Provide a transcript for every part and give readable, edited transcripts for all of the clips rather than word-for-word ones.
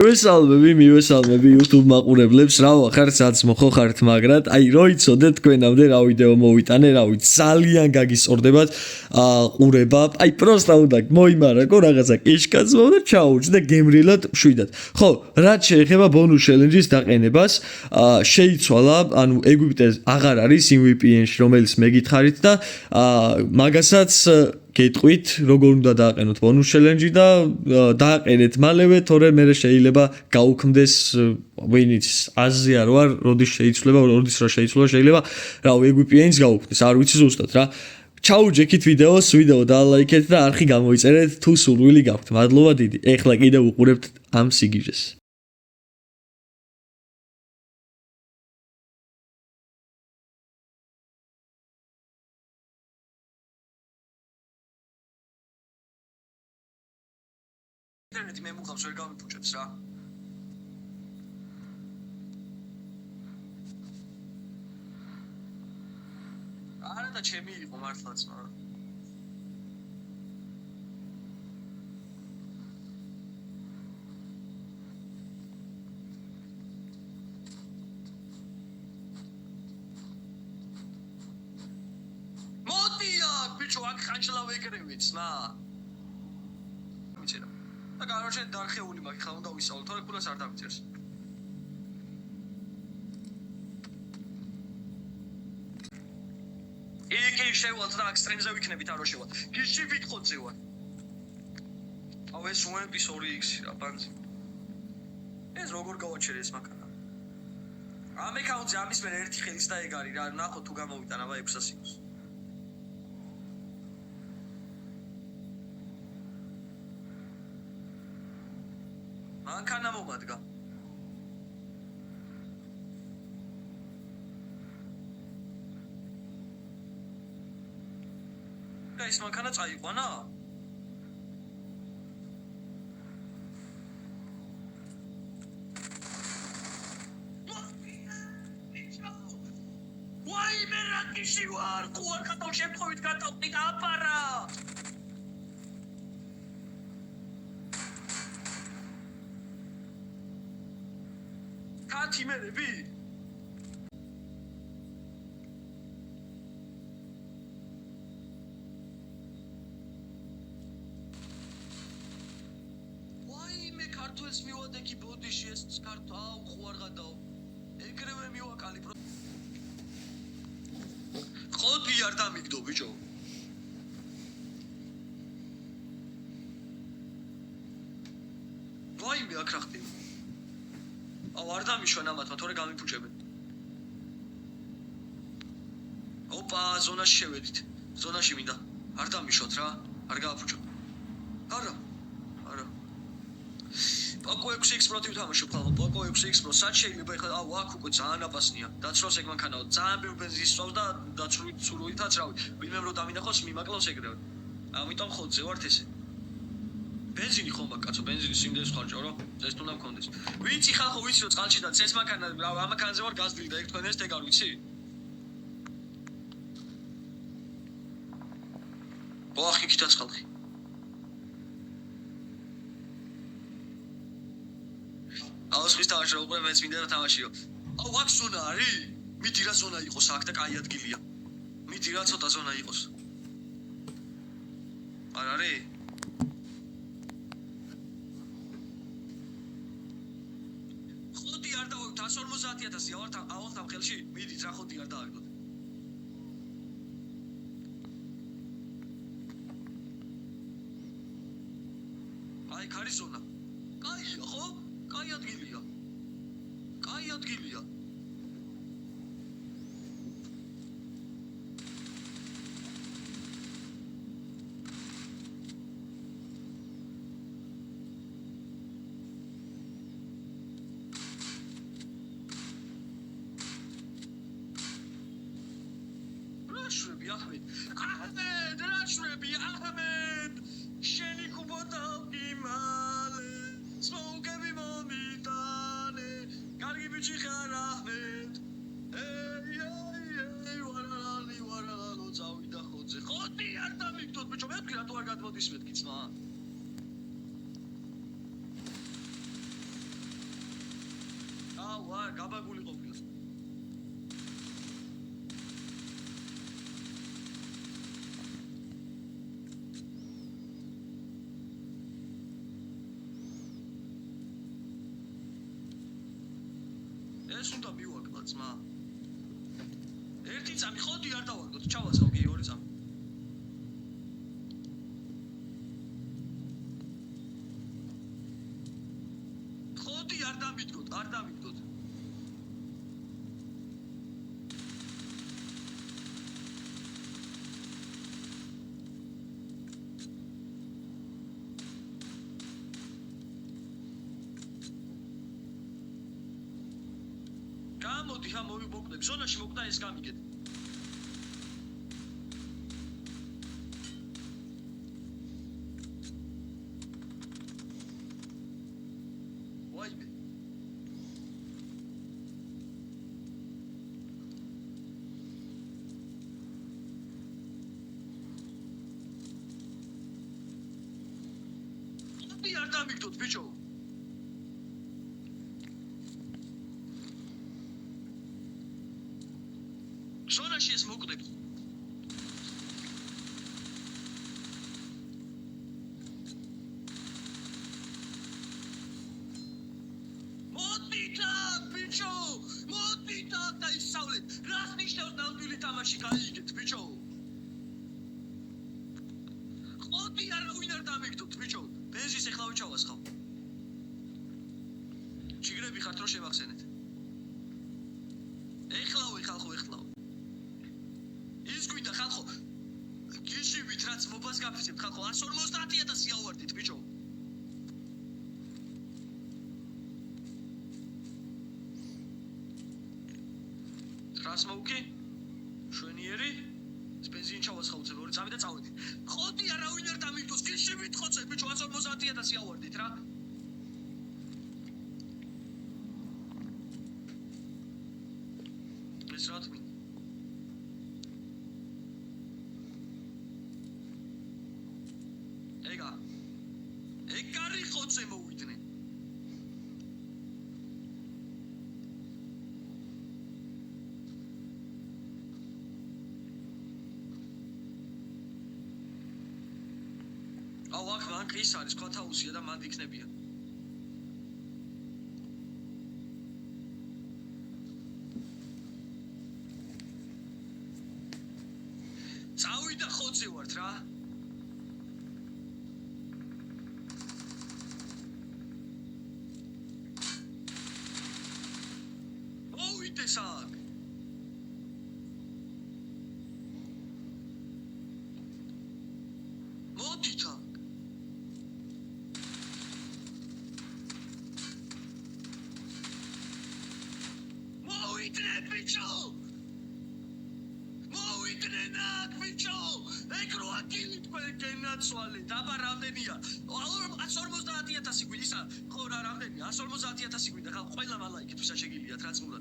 მივესალმები YouTube მაყურებლებს, რა ვახართ, სადაც მოხართ, მაგრამ აი რო იცოდეთ თქვენამდე რა ვიდეო მოვიტანე, ძალიან გაგისწორდებათ ყურება. აი პროსტა უნდა მოიმარაგო რაღაცა კიშკაცმა და ჩაუჭდე გემრიელად მშვიდად. ხო, რაც შეეხება ბონუს ჩელენჯის დაყენებას, შეიცვალა, ანუ ეგვიპტეს აღარ არის იმ VPN-ში, რომელიც მეკითხარით და მაგასაც გეტყვით, როგორ უნდა დააყენოთ ბონუს ჩელენჯი და დააყენეთ მალევე, თორე მე შეიძლება გაუქმდეს ვინიც აზია რო არ, როდის შეიცვლება, როდის რა შეიცვლა, შეიძლება რა VPN-ს გაუქმდეს, არ ვიცი ზუსტად რა. ჩაუჯექით ვიდეოს, ვიდეო დალაიქეთ და არხი გამოიწერეთ თუ სურვილი გაქვთ. მადლობა დიდი. ეხლა კიდევ უყურებთ ამ სიგიჟეს. ინტერნეტი მე მუხავს ვერ გამიფუჭებს რა. არა და ჩემი იყო მართლაც მაგრამ. მოდია, ბიჭო, აქ ხანჯლა ვეკრევით, ნა. მიწერა. და კაროჩე დარხეული მაქვს, ხა უნდა ვისაუბროთ, თორე კულას არ დამიწერს. იგი შევალთ და აქ სტრიმზე ვიქნებით არ შევალთ. გიში ვიტყოდზე ვარ. აუ ეს UMP-ის 2X რა ბანძი. ეს როგორ გავაჩერე ეს მანქანა? ამ აკაუნტზე ამის მერე ერთი ხელის და ეგ არის რა, ნახო თუ გამოვიტანა აბა 600 იქოს. მანქანა მომადგა. და ეს მანქანა წაიყვანა? ვაი მე რა გიში ვარ, ყუარ ხატავ შემთხვევით გადავყდი და აპარა. კაცი მერები? ვაი მე ქართულს მივადექი ბოდიში ეს ქართო აუ ხوار გადაო. ეგრევე მივაკალიბრო. ხოდი არ დამიგდო ბიჭო. ვაი მე აქ რა ხდება? აუ არ დამიშვან ამათმა, თორე გამიფუჭებენ. ოპა, ზონაში შევედით. ზონაში მინდა. არ დამიშვათ რა, არ გააფუჭო. არა. Poco 6X Pro ვთამაშობ ხალხო, Poco 6X Pro. სად შეიძლება ეხლა აუ აქ უკვე ძალიან აპასნია. დაცროს ეგ მანქანაო, ძალიან ბევრი ბენზინს სწავს და დაცრულითაც რავი. ვინმე რო დამინახავს, მიმაკლავს ეგრევე. ამიტომ ხოძე ვართ ესე. ბენზინი ხომ კაცო, ბენზინი სიმდენს ხარჯო რა. ეს თუნდა მქონდეს. ვიცი ხალხო, ვიცი რომ წყალში და წეს მანქანა, რა ამ მანქანაზე ვარ გაზრდილი და ეგ თქვენ ეს ეგ არ ვიცი? ოახი კიდაც ხალხი. აუს ხის თამაში რა უკვე მეც მინდა რა თამაშიო. აუ აქ ზონა არის? მიდი რა ზონა იყოს აქ და კაი ადგილია. მიდი რა ცოტა ზონა იყოს. არ არის? ხოდი არ დავაგდოთ 150,000 ავალთ ამ ხელში. მიდი რა ხოდი არ დავაგდოთ. აი ქარი ზონა. კაია ხო? კაი ადგილია. კაი ადგილია. რაშვები აჰმედ. აჰმედ, რაშვები აჰმედ. შენი კუბოდა იმალე. სმოუკები მომიტანე. კარგი ბიჭი ხარ აჰმედ. ვარალალო წავიდა ხოძე. ხოდი არ დამიგდოთ ბიჭო, მე ვთქვი რატო არ გადმოდის მეთქი ძმა. სრავა, გაბაგული ყოფილა. ეს უნდა მივაკლა ძმა. ერთი წამი ხოდი არ დავარგოთ, ჩავაცხავ კი ორი წამი. ხოდი არ დამიდგოთ. გამოდი ხა მოვიმოკლებ, ზონაში მოკდა ეს გამიგეთ. ვაიმე. ხოდი არ დამიგდოთ ბიჭო. ზონაში ეს მოკდები. მოდით ბიჭო, მოდით და ისავლეთ. რას ნიშნავს ნამდვილი თამაში გაიგეთ ბიჭო. ხოდი არავინ არ დამიგდოთ ბიჭო. ბენზინს ეხლა ჩავასხავ. ჩიგრები ხართ რომ შევახსენეთ. ეხლავე ხალხო ეხლავ. ის გვინდა ხალხო გიჟივით რაც მობას გაფიცებთ ხალხო 150,000 ავარდით ბიჭო რას მოვკი შვენიერი ბენზინი ჩავასხავთ ორი წამი და წავედით ხოდი არავინ არ დამიგდოს გიჟივით ხოცე ბიჭო 150,000 ავარდით რა ეს რა თქმა ეგარი ხოცე მოვიდნენ აუ აქ მან ის არის ქვათაუსია და მანდ იქნებია წავიდა ხოცე ვართ რა Sag. Modita. Moitne bicho. Moitne nak bicho. Ekroatili tkenatsuale. Daba რამდენია? 150,000 გვიდისა. ხო რა რამდენია? 150,000 გვიდა. ხა ყველა მალაიკით ვისა შეგიძლიათ რაც უნდა.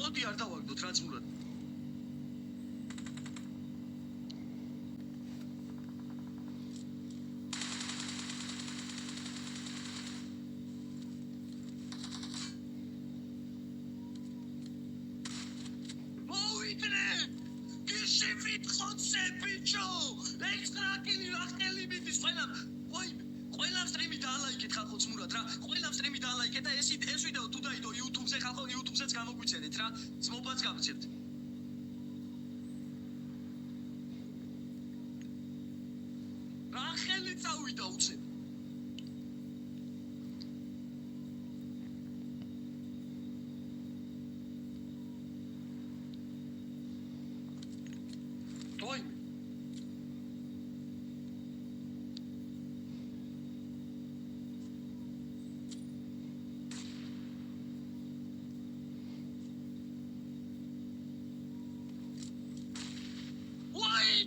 ხოდი არ დავაგდოთ რაც უნდა მოვიდნენ გიშივით ხოცე ბიჭო ექსტრა კილი ვახტელი მიდის ყველა სტრიმი დაალაიქეთ ხალხო ძმურად რა ყველა სტრიმი დაალაიქეთ და ეს ვიდეო თუ დაიდო YouTube-ზე ხალხო YouTube-ზეც გამოგვიწერეთ რა ძმობაც გავიცებთ რა ხელი წავიდა უცებ Toy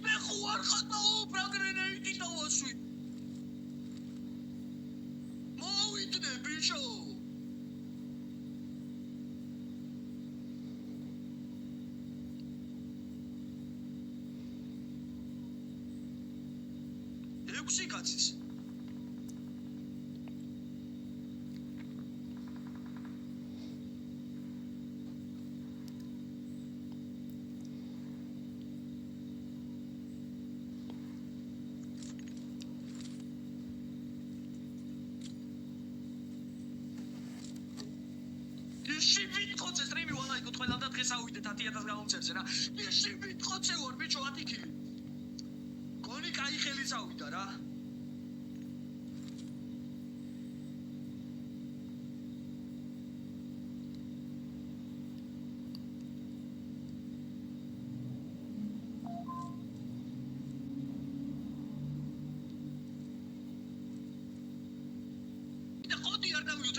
მე ხوار ხატაო პროგრენეიტი დავასვი მოვიდნე ბიჭო ექვსი კაცის გიში ვიტყოცე სტრიმი ვალაიკო თქვენთან და დღეს ავიდეთ 10,000 გამომწერზე რა გიში ვიტყოცე ვარ ბიჭო 10 კილი გონი კაი ხელი წავიდა რა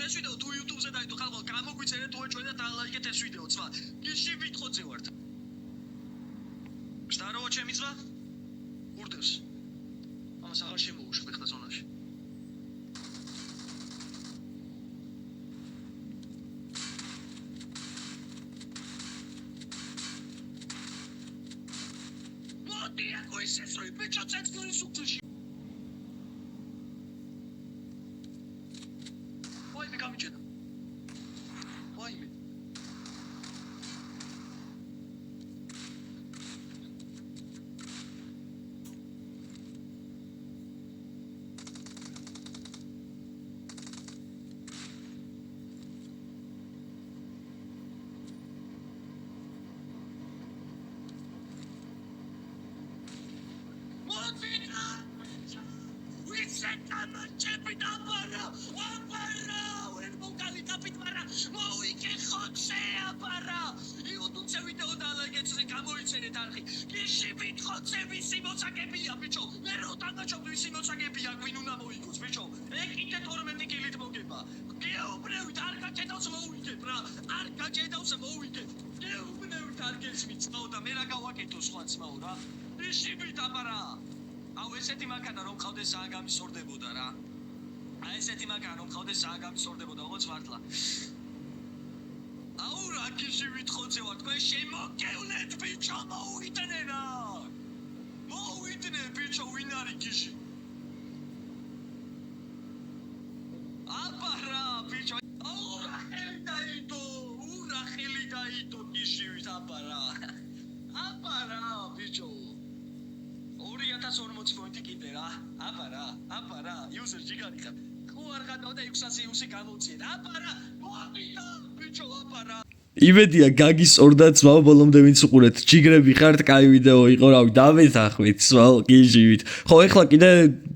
ეს ვიდეო თუ YouTube-ზე დაიდო ხალხო გამოგვიწერეთ თუ ჩვენ და დალაიქეთ ეს ვიდეო ძმა გიში ვიტყოცე ვართ შტაროა ჩემი ძმა ურდებს ამას აღარ შემოუშვებ ხა ზონაში მოდი აქ ეს ესრoi ბიჭო ცეცხლის უკთში გამიჭედა. ვაიმე. ესეთი მანქანა რომ ყავდეს საგამისორდებოდა რა. აი ესეთი მანქანა რომ ყავდეს საგამისორდებოდა, როგორც მართლა. აუ რა გიში ვიტყოცე ვარ, თქვენ შემოგევლეთ ბიჭო, მოუიტანე რა. მოუიტანე ბიჭო, ვინ არის გიში? აბა რა ბიჭო, აუ რა ხელი დაიდო გიში ვით აბა რა. აბა რა ბიჭო. 2040 პოინტი კიდე რა. აბა რა, user ჯიგარი ხარ. ხო არ გადავდა 600 იუსი გამოვწიეთ. აბა რა, მოაბია, ბიჭო, აბა რა. ივედია გაგის 30 ძმაო ბოლომდე ვინც უყურეთ. ჯიგრები ხართ, კაი ვიდეო იყო, რავი, დავეთანხმით, ძმაო, გიჟივით. ხო, ეხლა კიდე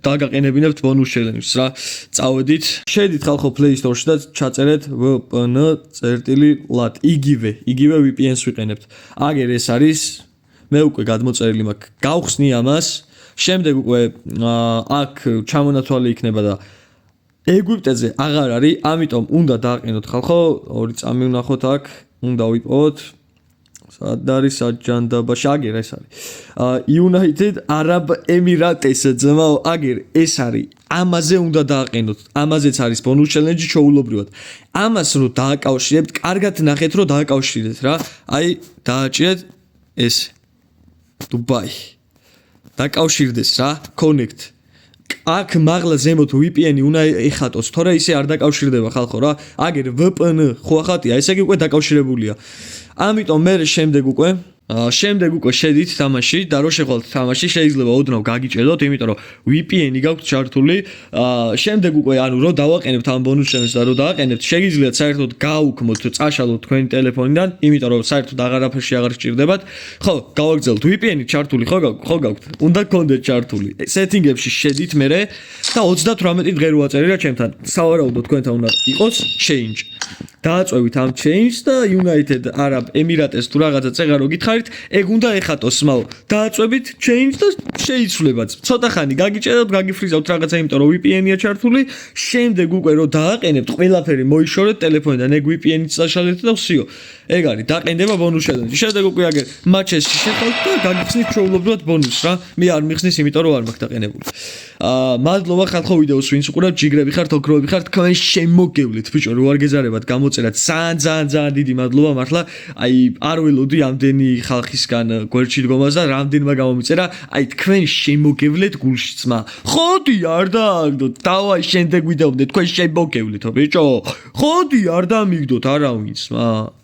დაგაყენებინებთ ბონუს ჩელენჯს რა. წავედით. შედით ხალხო Play Store-ში და ჩაწერეთ vpn.lat. იგივე VPN-ს ვიყენებთ. აგერ ეს არის მე უკვე გადმოწერილი მაქვს. გავხსნი ამას. შემდეგ უკვე აქ ჩამონათვალი იქნება და ეგვიპტეზე აღარ არის, ამიტომ უნდა დააყენოთ ხალხო, ორი წამი ვნახოთ აქ, უნდა ვიპოვოთ. სად არის საჯანდაბაში, აგერ ეს არის. United Arab Emirates ძმაო, აგერ ეს არის. ამაზე უნდა დააყენოთ. ამაზეც არის ბონუს ჩელენჯი ჩაულობრივად. ამას რო დააკავშირებთ, კარგად ნახეთ რო დააკავშირეთ რა. აი, დააჭირეთ ეს Dubai. დაკავშირდეს რა, connect. აქ მაღლა ზემოთ VPN-ი უნდა ეხატოს, თორე ისე არ დაკავშირდება ხალხო რა. აგერ VPN ხო ახატია, ესე იგი უკვე დაკავშირებულია. ამიტომ მე შემდეგ უკვე შედით თამაში და რო შეხვალთ თამაში შეიძლება ოდნავ გაგიჭედოთ, იმიტომ რომ VPN-ი გაქვთ ჩართული. შემდეგ უკვე ანუ რო დავაყენებთ ამ ბონუს ჩელენჯს და რო დააყენებთ, შეგიძლიათ საერთოდ გააუქმოთ, წაშალოთ თქვენი ტელეფონიდან, იმიტომ რომ საერთოდ აღარაფერში აღარ გჭირდებათ. ხო, გავაგრძელოთ VPN-ი ჩართული ხო გაქვთ? უნდა გქონდეთ ჩართული. სეტინგებში შედით მე და 38 დღე რო აწერია ჩემთან. სავარაუდო თქვენთან უნდა იყოს change. დააწვევით ამ change და United Arab Emirates თუ რაღაცა წეღა რო გითხარით, ეგ უნდა ეხატოს მაო. დააწვევით change და შეიცვლებაც. ცოტა ხანი გაგიჭედოთ, გაგიფრიზავთ რაღაცა, იმიტომ რომ VPN-ია ჩართული. შემდეგ უკვე რო დააყენებთ, ყველაფერი მოიშორეთ ტელეფონიდან, ეგ VPN-ით წაშალეთ და ვსიო. ეგ არის დაყენდება ბონუს ჩელენჯი. შემდეგ უკვე აგერ მატჩში შეხავთ და გაგიხსნით ჩვეულებრივად ბონუსს რა. მე არ მიხსნის, იმიტომ რომ არ მაქვს დაყენებული. მადლობა ხალხო ვიდეოს ვინც უყურებთ, ჯიგრები ხართ, ოქროები ხართ, თქვენ შემოგევლეთ ბიჭო, რო არ გეზარებათ გამოწერათ. ძალიან დიდი მადლობა მართლა. აი არ ველოდი ამდენი ხალხისგან გვერდში დგომას და რამდენმა გამომიწერა. აი თქვენ შემოგევლეთ გულში ძმა. ხოდი არ დააგდოთ. დავაი შემდეგ ვიდეომდე თქვენ შემოგევლეთო ბიჭო. ხოდი არ დამიგდოთ არავინ ძმა.